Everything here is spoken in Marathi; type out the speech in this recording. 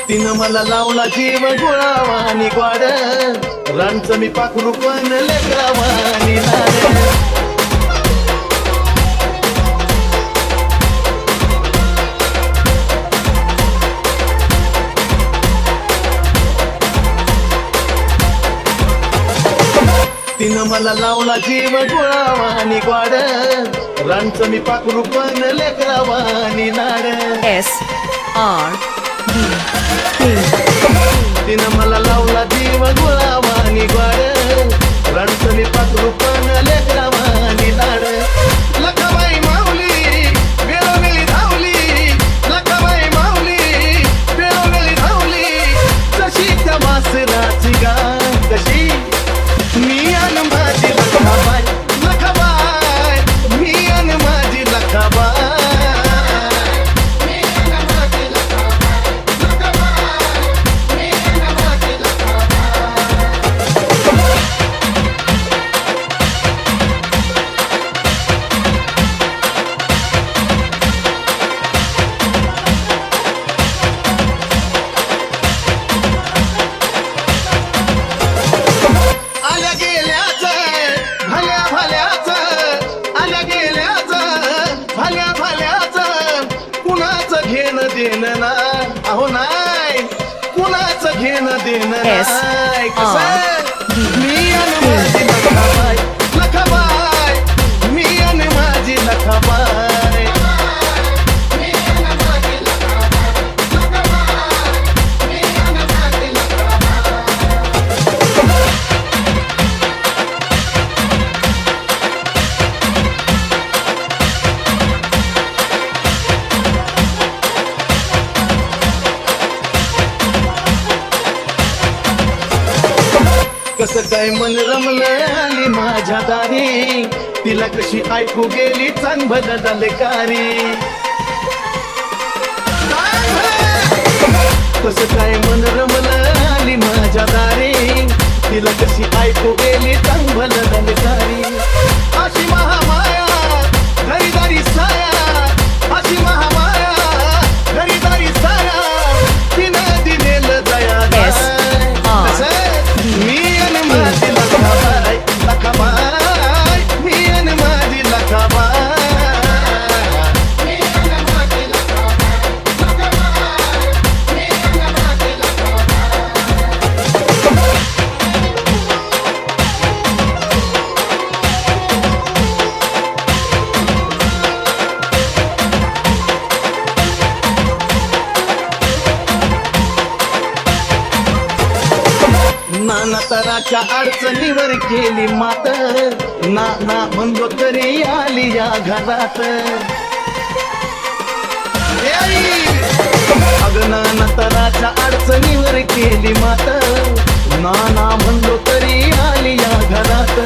तिनं मला लावला जीव गुळावानी ग्वाड, रानचं मी पाखरू पण लेकरावानी लाड. तिनं मला लावला जीव गुळावानी ग्वाड, रानचं मी पाखरू पण लेकरावानी लाड. तिनं मला लावला जीव गुळावानी ग्वाड, रानचं मी पाखरू पण लेकरावानी लाड. लखाबाई माऊली वेळोवेळी धावली, लखाबाई माऊली वेळोवेळी धावली, जशी त्या वासराची गाय कशी मी अन माझी लखाबाई, लखाबाई मी अन माझी लखाबाई. देणं ना अहो नाही, कुणाचं घेणं देणं नाही. कसं मी आणि माझी लखाबाई, लखाबाई मी आणि माझी लखाबाई. कसं काय मन रमलं आली माझ्या दारी, तिला कशी ऐकू गेली चांगभल दलकारी. कसं काय मन रमलं आली माझ्या दारी, तिला कशी ऐकू गेली चांगभल दलकारी. अशी महामाया घरीदारी साया, अशी महामाया घरीदारी साया, तिनं दिलेलं दया मी आणि माझी लखाबाई, लखाबाई मी आणि माझी लखाबाई. नाना तराच्या अडचणीवर केली मात, नाना म्हणलो तरी आली या घरात. अगं नाना तराच्या अडचणीवर केली मात, नाना म्हणलो तरी आली या घरात.